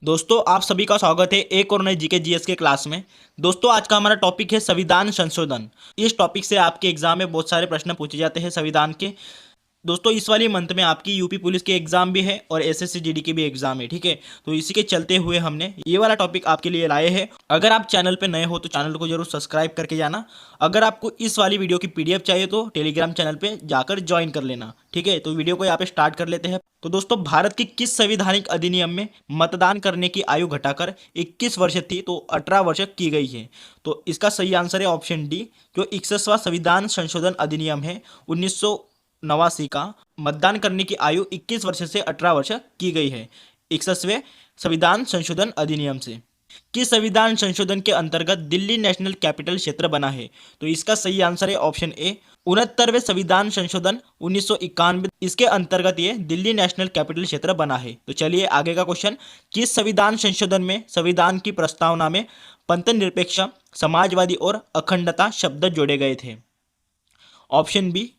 दोस्तों आप सभी का स्वागत है एक और नए जीके जीएस के क्लास में। दोस्तों आज का हमारा टॉपिक है संविधान संशोधन। इस टॉपिक से आपके एग्जाम में बहुत सारे प्रश्न पूछे जाते हैं संविधान के। दोस्तों इस वाली मंथ में आपकी यूपी पुलिस के एग्जाम भी है और एसएससी जीडी के भी एग्जाम है, ठीक है। तो इसी के चलते हुए हमने ये वाला टॉपिक आपके लिए लाए हैं। अगर आप चैनल पे नए हो तो चैनल को जरूर सब्सक्राइब करके जाना। अगर आपको इस वाली वीडियो की पीडीएफ चाहिए तो टेलीग्राम चैनल पे जाकर ज्वाइन कर लेना, ठीक है। तो वीडियो को यहाँ पे स्टार्ट कर लेते हैं। तो दोस्तों भारत के किस संवैधानिक अधिनियम में मतदान करने की आयु घटाकर 21 वर्ष थी तो 18 वर्ष की गई है? तो इसका सही आंसर है ऑप्शन डी। जो 61वां संविधान संशोधन अधिनियम है 1989 का, मतदान करने की आयु 21 वर्ष से 18 वर्ष की गई है 61वें संविधान संशोधन अधिनियम से। किस संविधान संशोधन के अंतर्गत दिल्ली नेशनल कैपिटल क्षेत्र बना है? तो इसका सही आंसर है ऑप्शन ए 69वें संविधान संशोधन 1991। इसके अंतर्गत ये दिल्ली नेशनल कैपिटल क्षेत्र बना है। तो चलिए आगे का क्वेश्चन। किस संविधान संशोधन में संविधान की प्रस्तावना में पंथ निरपेक्ष, समाजवादी और अखंडता शब्द जोड़े गए थे? ऑप्शन बी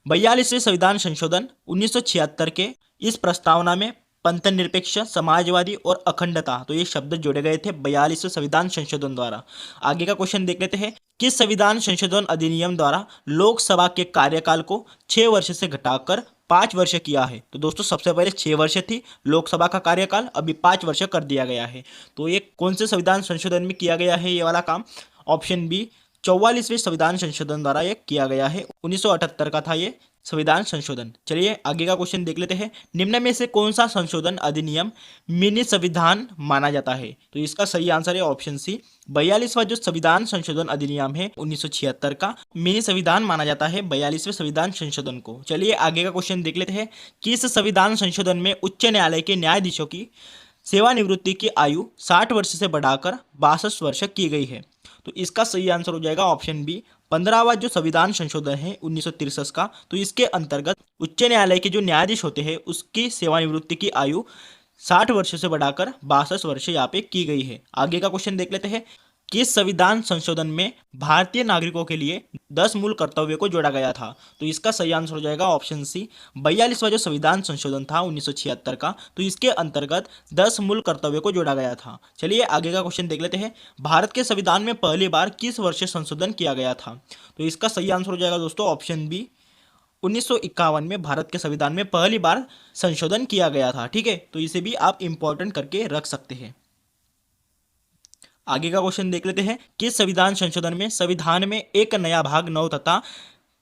42वें संविधान संशोधन 1976 के इस प्रस्तावना में पंथ निरपेक्ष, समाजवादी और अखंडता, तो ये शब्द जोड़े गए थे 42वें संविधान संशोधन द्वारा। आगे का क्वेश्चन देख लेते हैं। किस संविधान संशोधन अधिनियम द्वारा लोकसभा के कार्यकाल को 6 वर्ष से घटाकर 5 वर्ष किया है? तो दोस्तों सबसे पहले 6 वर्ष थी लोकसभा का कार्यकाल, अभी 5 वर्ष कर दिया गया है। तो ये कौन से संविधान संशोधन में किया गया है ये वाला काम? ऑप्शन बी 44वें संविधान संशोधन द्वारा ये किया गया है। 1978 का था ये संविधान संशोधन। चलिए आगे का क्वेश्चन देख लेते हैं। निम्न में से कौन सा संशोधन अधिनियम मिनी संविधान माना जाता है? तो इसका सही आंसर है ऑप्शन सी 42वां जो संविधान संशोधन अधिनियम है 1976 का, मिनी संविधान माना जाता है 42वें संविधान संशोधन को। चलिए आगे का क्वेश्चन देख लेते हैं। किस संविधान संशोधन में उच्च न्यायालय के न्यायाधीशों की सेवानिवृत्ति की आयु 60 वर्ष से बढ़ाकर 62 वर्ष की गई है? तो इसका सही आंसर हो जाएगा ऑप्शन बी 15वां जो संविधान संशोधन है 1963 का। तो इसके अंतर्गत उच्च न्यायालय के जो न्यायाधीश होते हैं उसकी सेवानिवृत्ति की आयु 60 वर्ष से बढ़ाकर 62 वर्ष यहाँ पे की गई है। आगे का क्वेश्चन देख लेते हैं। किस संविधान संशोधन में भारतीय नागरिकों के लिए 10 मूल कर्तव्यों को जोड़ा गया था? तो इसका सही आंसर हो जाएगा ऑप्शन सी 42वां जो संविधान संशोधन था 1976 का। तो इसके अंतर्गत 10 मूल कर्तव्यों को जोड़ा गया था। चलिए आगे का क्वेश्चन देख लेते हैं। भारत के संविधान में पहली बार किस वर्ष संशोधन किया गया था? तो इसका सही आंसर हो जाएगा दोस्तों ऑप्शन बी 1951 में भारत के संविधान में पहली बार संशोधन किया गया था, ठीक है। तो इसे भी आप इंपॉर्टेंट करके रख सकते हैं। आगे का क्वेश्चन देख लेते हैं। किस संविधान संशोधन में संविधान में एक नया भाग 9 तथा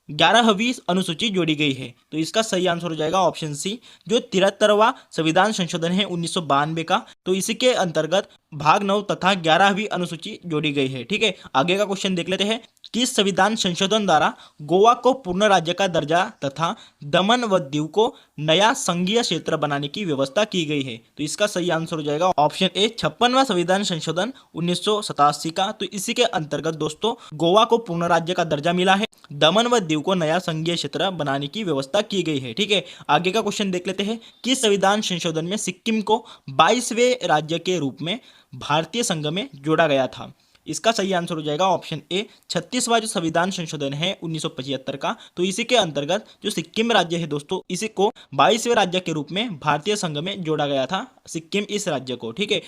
11वीं अनुसूची जोड़ी गई है? तो इसका सही आंसर हो जाएगा ऑप्शन सी जो 73वां संविधान संशोधन है 1992 का। तो इसी के अंतर्गत भाग 9 तथा 11वीं अनुसूची जोड़ी गई है, ठीक है। आगे का क्वेश्चन देख लेते हैं। किस संविधान संशोधन द्वारा गोवा को पूर्ण राज्य का दर्जा तथा दमन व दीव को नया संघीय क्षेत्र बनाने की व्यवस्था की गई है? तो इसका सही आंसर हो जाएगा ऑप्शन ए 56वां संविधान संशोधन 1987 का। तो इसी के अंतर्गत दोस्तों गोवा को पूर्ण राज्य का दर्जा मिला है, दमन व दीव को नया संघीय क्षेत्र बनाने की व्यवस्था की गई है, ठीक है। आगे का क्वेश्चन देख लेते हैं। किस संविधान संशोधन में सिक्किम को 22वें राज्य के रूप में भारतीय संघ में जोड़ा गया था? इसका सही आंसर हो जाएगा ऑप्शन ए 36वां जो संविधान संशोधन है 1975 का। तो इसी के अंतर्गत जो सिक्किम राज्य है दोस्तों इसी को 22वें राज्य के रूप में भारतीय संघ में जोड़ा गया था, सिक्किम इस राज्य को, ठीक है।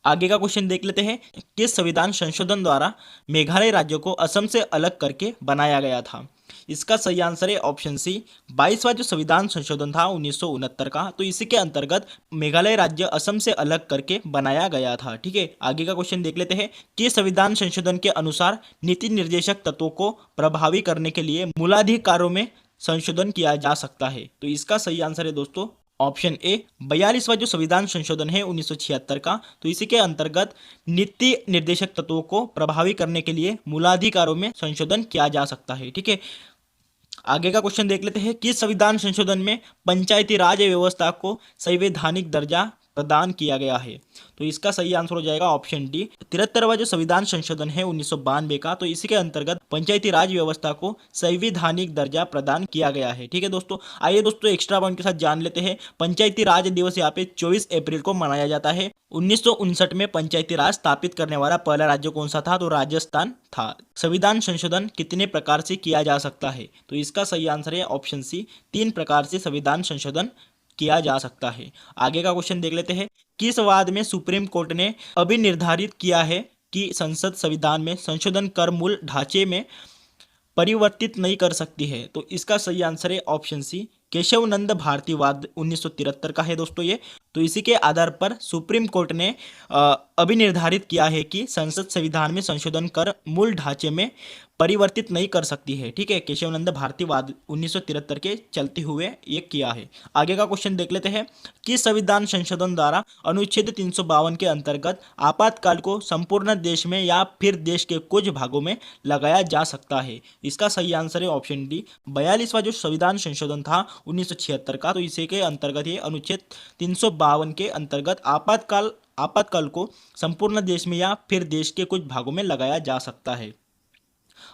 आगे का क्वेश्चन देख लेते हैं। किस संविधान संशोधन द्वारा मेघालय राज्य को असम से अलग करके बनाया गया था? इसका सही आंसर है ऑप्शन सी 22वां जो संविधान संशोधन था 1969 का। तो इसी के अंतर्गत मेघालय राज्य असम से अलग करके बनाया गया था, ठीक है। आगे का क्वेश्चन देख लेते हैं कि संविधान संशोधन के अनुसार नीति निर्देशक तत्वों को प्रभावी करने के लिए मूलाधिकारों में संशोधन किया जा सकता है? तो इसका सही आंसर है दोस्तों ऑप्शन ए 42वां जो संविधान संशोधन है 1976 का। तो इसी के अंतर्गत नीति निर्देशक तत्वों को प्रभावी करने के लिए मूलाधिकारों में संशोधन किया जा सकता है, ठीक है। आगे का क्वेश्चन देख लेते हैं। किस संविधान संशोधन में पंचायती राज व्यवस्था को संवैधानिक दर्जा प्रदान किया गया है? तो इसका सही आंसर हो जाएगा ऑप्शन डी 73वां जो संविधान संशोधन है 1992 का। तो इसी के अंतर्गत पंचायती राज व्यवस्था को संवैधानिक दर्जा प्रदान किया गया है, ठीक है दोस्तों। आइए दोस्तों एक्स्ट्रा पॉइंट के साथ जान लेते हैं। पंचायती राज दिवस यहाँ पे 24 अप्रैल को मनाया जाता है। 1959 में पंचायती राज स्थापित करने वाला पहला राज्य कौन सा था? तो राजस्थान था। संविधान संशोधन कितने प्रकार से किया जा सकता है? तो इसका सही आंसर है ऑप्शन सी 3 प्रकार से संविधान संशोधन किया जा सकता है। आगे का क्वेश्चन देख लेते हैं। किस वाद में सुप्रीम कोर्ट ने अभी निर्धारित किया है कि संसद संविधान में संशोधन कर मूल ढांचे में परिवर्तित नहीं कर सकती है? तो इसका सही आंसर है ऑप्शन सी, केशवनंद भारती वाद 1973 का है दोस्तों ये। तो इसी के आधार पर सुप्रीम कोर्ट ने अभी निर्धारित किया है कि संसद संविधान में संशोधन कर मूल ढांचे में परिवर्तित नहीं कर सकती है। ठीक है, केशवनंद भारती वाद 1973 के चलते हुए ये किया है। आगे का क्वेश्चन देख लेते हैं। किस संविधान संशोधन द्वारा अनुच्छेद 352 के अंतर्गत आपातकाल को संपूर्ण देश में या फिर देश के कुछ भागों में लगाया जा सकता है? इसका सही आंसर है ऑप्शन डी, 42वां जो संविधान संशोधन था 1976 का, तो इसी के अंतर्गत ये अनुच्छेद 352 के अंतर्गत आपातकाल को संपूर्ण देश में या फिर देश के कुछ भागों में लगाया जा सकता है।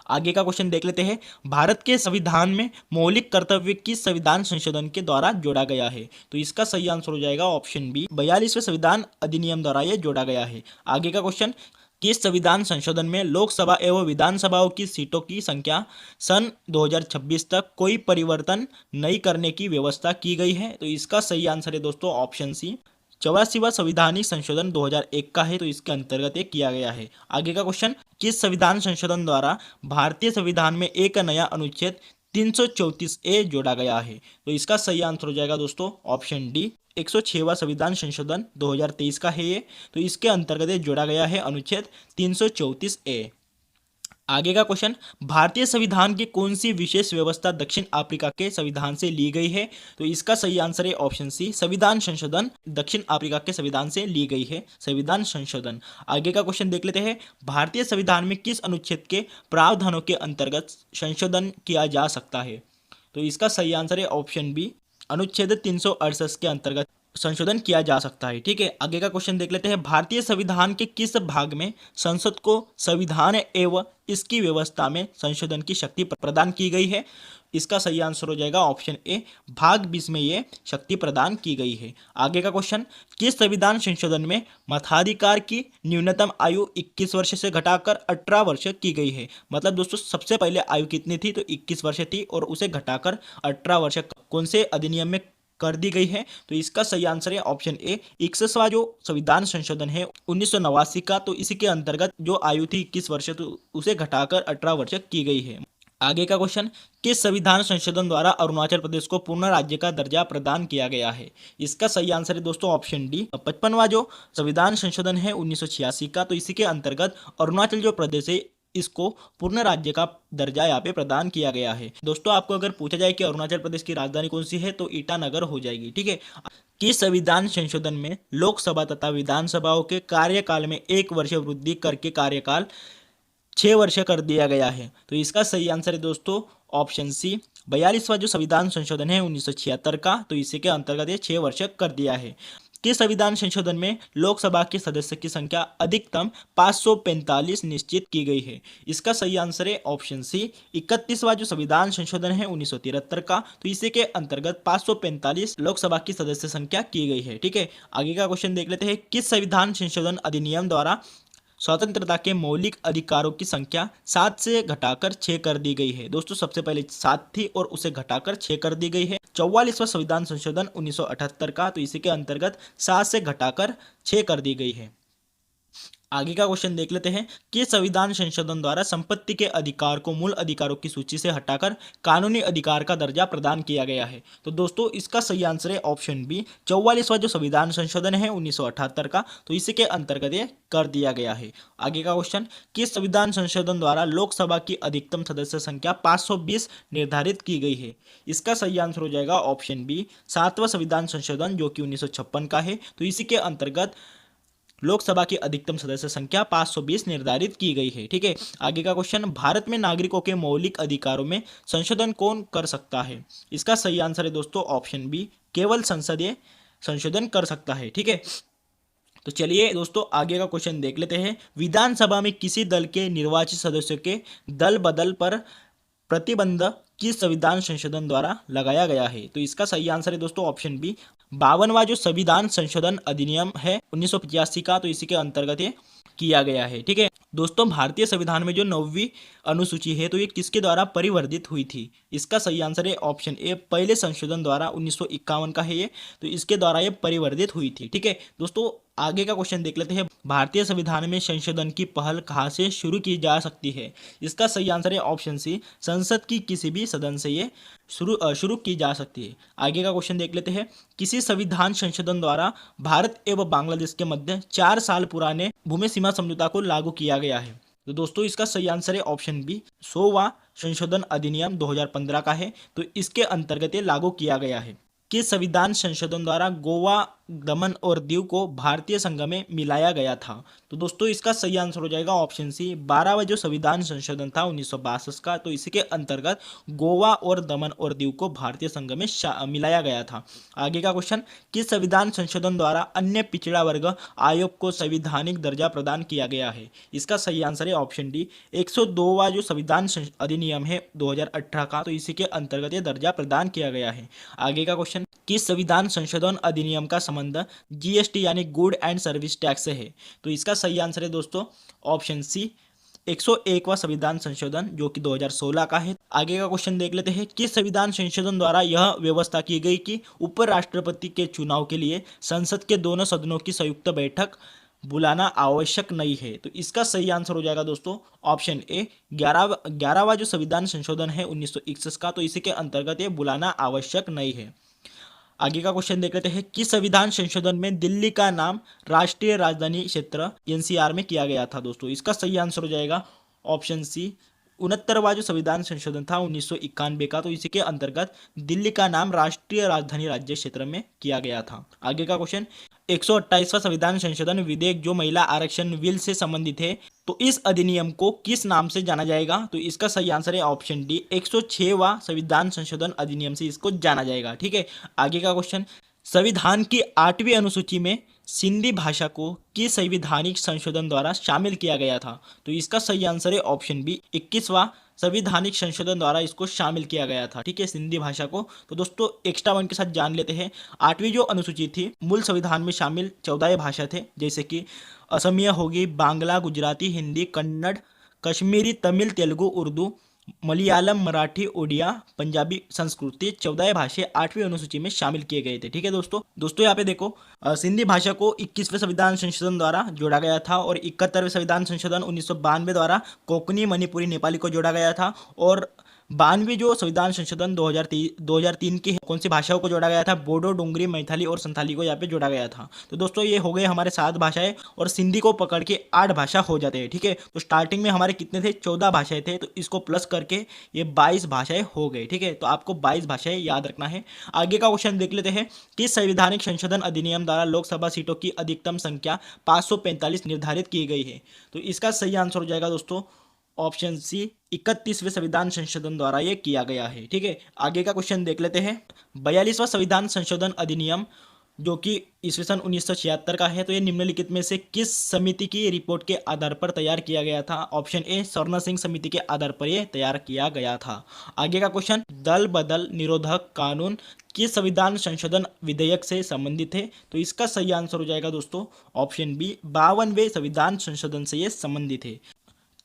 आगे का क्वेश्चन देख लेते हैं। भारत के संविधान में मौलिक कर्तव्य किस संविधान संशोधन के द्वारा जोड़ा गया है? तो इसका सही आंसर हो जाएगा ऑप्शन बी, 42वें संविधान अधिनियम द्वारा यह जोड़ा गया है। आगे का क्वेश्चन, किस संविधान संशोधन में लोकसभा एवं विधानसभाओं की सीटों की संख्या सन 2026 तक कोई परिवर्तन नहीं करने की व्यवस्था की गई है? तो इसका सही आंसर है दोस्तों ऑप्शन सी, 84वां संविधानिक संशोधन 2001 का है, तो इसके अंतर्गत ये किया गया है। आगे का क्वेश्चन, किस संविधान संशोधन द्वारा भारतीय संविधान में एक नया अनुच्छेद 334A जोड़ा गया है? तो इसका सही आंसर हो जाएगा दोस्तों ऑप्शन डी, 106वां संविधान संशोधन 2023 का है ये, तो इसके अंतर्गत ये जोड़ा गया है अनुच्छेद 334A। आगे का क्वेश्चन, भारतीय संविधान की कौन सी विशेष व्यवस्था दक्षिण अफ्रीका के संविधान से ली गई है? तो इसका सही आंसर है ऑप्शन सी, संविधान संशोधन दक्षिण अफ्रीका के संविधान से ली गई है, संविधान संशोधन। आगे का क्वेश्चन देख लेते हैं। भारतीय संविधान में किस अनुच्छेद के प्रावधानों के अंतर्गत संशोधन किया जा सकता है? तो इसका सही आंसर है ऑप्शन बी, अनुच्छेद 368 के अंतर्गत संशोधन किया जा सकता है। ठीक है, आगे का क्वेश्चन देख लेते हैं। भारतीय संविधान के किस भाग में संसद को संविधान एवं इसकी व्यवस्था में संशोधन की शक्ति प्रदान की गई है? इसका सही आंसर हो जाएगा ऑप्शन ए, भाग 20 में ये शक्ति प्रदान की गई है। आगे का क्वेश्चन, किस संविधान संशोधन में मताधिकार की न्यूनतम आयु 21 वर्ष से घटाकर 18 वर्ष की गई है? मतलब दोस्तों सबसे पहले आयु कितनी थी? तो 21 वर्ष थी और उसे घटाकर 18 वर्ष कौन से अधिनियम में कर दी गई है? तो इसका सही आंसर है ऑप्शन ए, 61वां जो संविधान संशोधन है 1989 का, तो इसी के अंतर्गत जो आयु थी 21 वर्ष तो उसे घटाकर 18 वर्ष की गई है। आगे का क्वेश्चन, किस संविधान संशोधन द्वारा अरुणाचल प्रदेश को पूर्ण राज्य का दर्जा प्रदान किया गया है? इसका सही आंसर है दोस्तों ऑप्शन डी, 55वां जो संविधान संशोधन है 1986 का, तो इसी के अंतर्गत अरुणाचल जो प्रदेश है इसको पूर्ण राज्य का दर्जा यहाँ पे प्रदान किया गया है। दोस्तों आपको अगर पूछा जाए कि अरुणाचल प्रदेश की राजधानी कौन सी है तो ईटानगर हो जाएगी। ठीक है, किस संविधान संशोधन में लोकसभा तथा विधानसभाओं के कार्यकाल में 1 वर्ष वृद्धि करके कार्यकाल 6 वर्ष कर दिया गया है? तो इसका सही आंसर है दोस्तों ऑप्शन सी, 42वां जो संविधान संशोधन है 1976 का, तो इसी के अंतर्गत ये 6 वर्ष कर दिया है। किस संविधान संशोधन में लोकसभा के सदस्य की संख्या अधिकतम 545 निश्चित की गई है? इसका सही आंसर है ऑप्शन सी, 31वां जो संविधान संशोधन है 1973 का, तो इसी के अंतर्गत 545 लोकसभा की सदस्य संख्या की गई है। ठीक है, आगे का क्वेश्चन देख लेते हैं। किस संविधान संशोधन अधिनियम द्वारा स्वतंत्रता के मौलिक अधिकारों की संख्या 7 से घटाकर 6 कर दी गई है? दोस्तों सबसे पहले 7 थी और उसे घटाकर 6 कर दी गई है। 44वां संविधान संशोधन 1978 का, तो इसी के अंतर्गत 7 से घटाकर 6 कर दी गई है। आगे का क्वेश्चन देख लेते हैं। कि संविधान संशोधन द्वारा संपत्ति के अधिकार को मूल अधिकारों की सूची से हटाकर कानूनी अधिकार का दर्जा प्रदान किया गया है? तो दोस्तों इसका सही आंसर है ऑप्शन बी, 44वां जो संविधान संशोधन है 1978 का, तो इसी के अंतर्गत ये कर दिया गया है। आगे का क्वेश्चन, किस संविधान संशोधन द्वारा लोकसभा की अधिकतम सदस्य संख्या 520 निर्धारित की गई है? इसका सही आंसर हो जाएगा ऑप्शन बी, 7वां संविधान संशोधन जो कि 1956 का है, तो इसी के अंतर्गत लोकसभा की अधिकतम सदस्य संख्या 520 निर्धारित की गई है। ठीक है, आगे का क्वेश्चन, भारत में नागरिकों के मौलिक अधिकारों में संशोधन कौन कर सकता है? इसका सही आंसर है दोस्तों ऑप्शन बी, केवल संसदीय संशोधन कर सकता है। ठीक है, तो चलिए दोस्तों आगे का क्वेश्चन देख लेते हैं। विधानसभा में किसी दल के निर्वाचित सदस्यों के दल बदल पर प्रतिबंध किस संविधान संशोधन द्वारा लगाया गया है? तो इसका सही आंसर है दोस्तों ऑप्शन बी, 52वां जो संविधान संशोधन अधिनियम है 1985 का, तो इसी के अंतर्गत है किया गया है। ठीक है दोस्तों, भारतीय संविधान में जो 9वीं अनुसूची है तो ये किसके द्वारा परिवर्धित हुई थी? इसका सही आंसर है ऑप्शन ए, पहले संशोधन द्वारा 1951 का है ये, तो इसके द्वारा ये परिवर्धित हुई थी। ठीक है दोस्तों, आगे का क्वेश्चन देख लेते हैं। भारतीय संविधान में संशोधन की पहल कहाँ से शुरू की जा सकती है? इसका सही आंसर है ऑप्शन सी, संसद की किसी भी सदन से ये शुरू की जा सकती है। आगे का क्वेश्चन देख लेते हैं। किसी संविधान संशोधन द्वारा भारत एवं बांग्लादेश के मध्य 4 साल पुराने भूमि सीमा समझौता को लागू किया गया है? तो दोस्तों इसका सही आंसर है ऑप्शन बी, 100वां संशोधन अधिनियम 2015 का है, तो इसके अंतर्गत ये लागू किया गया है। किस संविधान संशोधन द्वारा गोवा, दमन और दीव को भारतीय संघ में मिलाया गया था? तो दोस्तों इसका सही आंसर हो जाएगा ऑप्शन सी, 12वां जो संविधान संशोधन था 1962 का, तो इसी के अंतर्गत गोवा और दमन और दीव को भारतीय संघ में मिलाया गया था। आगे का क्वेश्चन, किस संविधान संशोधन द्वारा अन्य पिछड़ा वर्ग आयोग को संवैधानिक दर्जा प्रदान किया गया है? इसका सही आंसर है ऑप्शन डी, 102वां जो संविधान अधिनियम है 2018 का, तो इसी के अंतर्गत ये दर्जा प्रदान किया गया है। आगे का क्वेश्चन, किस संविधान संशोधन अधिनियम का संबंध जीएसटी यानी गुड एंड सर्विस टैक्स से है? तो इसका सही आंसर है दोस्तों ऑप्शन सी, 101वां संविधान संशोधन जो कि 2016 का है। आगे का क्वेश्चन देख लेते हैं। किस संविधान संशोधन द्वारा यह व्यवस्था की गई कि उपराष्ट्रपति के चुनाव के लिए संसद के दोनों सदनों की संयुक्त बैठक बुलाना आवश्यक नहीं है? तो इसका सही आंसर हो जाएगा दोस्तों ऑप्शन ए, 11वां जो संविधान संशोधन है 1961 का, तो इसी के अंतर्गत ये बुलाना आवश्यक नहीं है। आगे का क्वेश्चन देख लेते हैं। किस संविधान संशोधन में दिल्ली का नाम राष्ट्रीय राजधानी क्षेत्र एनसीआर में किया गया था? दोस्तों इसका सही आंसर हो जाएगा ऑप्शन सी, 69वां जो संविधान संशोधन था 1991 का, तो इसी के अंतर्गत दिल्ली का नाम राष्ट्रीय राजधानी राज्य क्षेत्र में किया गया था। आगे का क्वेश्चन, 128वां संविधान संशोधन विधेयक जो महिला आरक्षण बिल से संबंधित है, तो इस अधिनियम को किस नाम से जाना जाएगा? तो इसका सही आंसर है ऑप्शन डी, 106वां संविधान संशोधन अधिनियम से इसको जाना जाएगा। ठीक है, आगे का क्वेश्चन, संविधान की 8वीं अनुसूची में सिंधी भाषा को किस संवैधानिक संशोधन द्वारा शामिल किया गया था? तो इसका सही आंसर है ऑप्शन बी, 21वां संवैधानिक संशोधन द्वारा इसको शामिल किया गया था। ठीक है, सिंधी भाषा को। तो दोस्तों एक्स्ट्रा वन के साथ जान लेते हैं। 8वीं जो अनुसूची थी, मूल संविधान में शामिल 14 भाषा थे, जैसे कि असमिया होगी, बांग्ला, गुजराती, हिंदी, कन्नड़, कश्मीरी, तमिल, तेलुगु, उर्दू, मलयालम, मराठी, उड़िया, पंजाबी, संस्कृति, 14 भाषाएं 8वीं अनुसूची में शामिल किए गए थे। ठीक है दोस्तों यहाँ पे देखो, सिंधी भाषा को 21वें संविधान संशोधन द्वारा जोड़ा गया था और 71वें संविधान संशोधन 1992 द्वारा कोंकणी, मणिपुरी, नेपाली को जोड़ा गया था और 92 जो संविधान संशोधन 2003 की कौन सी भाषाओं को जोड़ा गया था? बोडो, डोंगरी, मैथिली और संथाली को यहाँ पे जोड़ा गया था। तो दोस्तों ये हो गए हमारे 7 भाषाएं और सिंधी को पकड़ के 8 भाषा हो जाते हैं। ठीक है, तो स्टार्टिंग में हमारे कितने थे? 14 भाषाएं थे, तो इसको प्लस करके ये 22 भाषाएं हो गए। ठीक है, तो आपको 22 भाषाएं याद रखना है। आगे का क्वेश्चन देख लेते हैं। किस संवैधानिक संशोधन अधिनियम द्वारा लोकसभा सीटों की अधिकतम संख्या 545 निर्धारित की गई है? तो इसका सही आंसर हो जाएगा दोस्तों ऑप्शन सी, 31वें संविधान संशोधन द्वारा ये किया गया है। ठीक है, आगे का क्वेश्चन देख लेते हैं। 42वां संविधान संशोधन अधिनियम जो कि ईस्वी सन 1976 का है, तो ये निम्नलिखित में से किस समिति की रिपोर्ट के आधार पर तैयार किया गया था? ऑप्शन ए, स्वर्ण सिंह समिति के आधार पर यह तैयार किया गया था। आगे का क्वेश्चन, दल बदल निरोधक कानून किस संविधान संशोधन विधेयक से संबंधित है? तो इसका सही आंसर हो जाएगा दोस्तों ऑप्शन बी, 52वें संविधान संशोधन से यह संबंधित है।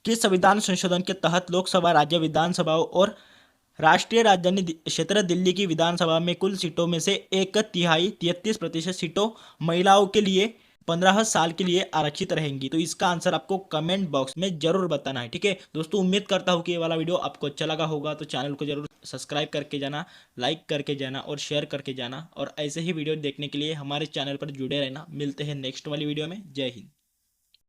किस संविधान संशोधन के तहत लोकसभा, राज्य विधानसभाओं और राष्ट्रीय राजधानी क्षेत्र दिल्ली की विधानसभा में कुल सीटों में से 1/3 33% सीटों महिलाओं के लिए 15 साल के लिए आरक्षित रहेंगी? तो इसका आंसर आपको कमेंट बॉक्स में जरूर बताना है। ठीक है दोस्तों, उम्मीद करता हूँ कि ये वाला वीडियो आपको अच्छा लगा होगा, तो चैनल को जरूर सब्सक्राइब करके जाना, लाइक करके जाना और शेयर करके जाना, और ऐसे ही वीडियो देखने के लिए हमारे चैनल पर जुड़े रहना। मिलते हैं नेक्स्ट वाली वीडियो में। जय हिंद।